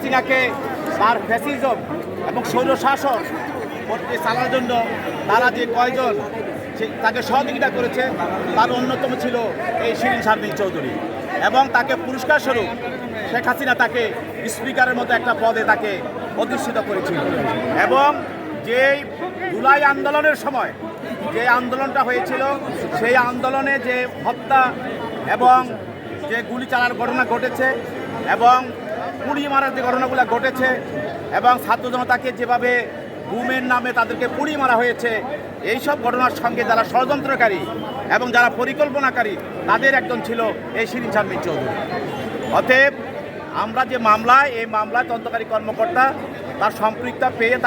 হাসিনাকে তার ফ্যাসিজম এবং স্বৈরশাসন চালানোর জন্য তারা যে কয়জন তাকে সহযোগিতা করেছে তার অন্যতম ছিল এই শিরিন শারমিন চৌধুরী, এবং তাকে পুরস্কার স্বরূপ শেখ হাসিনা তাকে স্পিকারের মতো একটা পদে তাকে অধিষ্ঠিত করেছিল। এবং যেই জুলাই আন্দোলনের সময় যে আন্দোলনটা হয়েছিল সেই আন্দোলনে যে হত্যা এবং যে গুলি চালার ঘটনা ঘটেছে এবং পুড়িয়ে মারার যে ঘটনাগুলো ঘটেছে এবং ছাত্র জনতাকে যেভাবে গুমের নামে তাদেরকে পুড়িয়ে মারা হয়েছে, এইসব ঘটনার সঙ্গে যারা ষড়যন্ত্রকারী এবং যারা পরিকল্পনাকারী তাদের একজন ছিল এই শিরিন শারমিন চৌধুরী। অতএব আমরা যে মামলায় এই মামলায় তদন্তকারী কর্মকর্তা তার সম্পৃক্ততা পেয়ে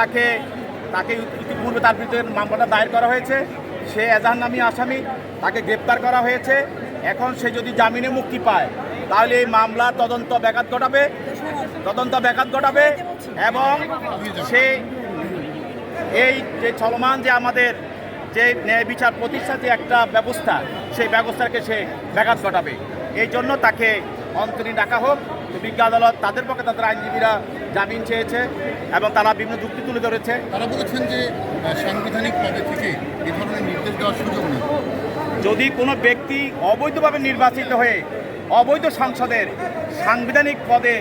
তাকে ইতিপূর্বে তার বিরুদ্ধে মামলাটা দায়ের করা হয়েছে। সে এজাহার নামী আসামি, তাকে গ্রেপ্তার করা হয়েছে। এখন সে যদি জামিনে মুক্তি পায় তাহলে এই মামলা তদন্ত ব্যাঘাত ঘটাবে এবং সে এই যে চলমান যে আমাদের যে ন্যায় বিচার প্রতিষ্ঠার যে একটা ব্যবস্থা সেই ব্যবস্থাকে সে ব্যাঘাত ঘটাবে। এই জন্য তাকে অন্তরীণ রাখা হোক। বিজ্ঞ আদালত তাদের পক্ষে তাদের আইনজীবীরা জামিন চেয়েছে এবং তারা বিভিন্ন যুক্তি তুলে ধরেছে। তারা বলেছেন যে সাংবিধানিক পদে থেকে এ ধরনের নির্দেশ দেওয়ার সুযোগ নেই। যদি কোনো ব্যক্তি অবৈধভাবে নির্বাচিত হয়ে অবৈধ সংসদের সাংবিধানিক পদে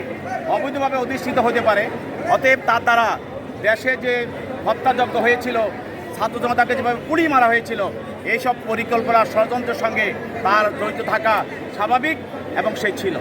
অবৈধভাবে অধিষ্ঠিত হতে পারে, অতএব তার দ্বারা দেশে যে হত্যাযজ্ঞ হয়েছিল, ছাত্র জনতাকে যেভাবে পুড়িয়ে মারা হয়েছিল, এইসব পরিকল্পনা ষড়যন্ত্রের সঙ্গে তার জড়িত থাকা স্বাভাবিক এবং সে ছিল।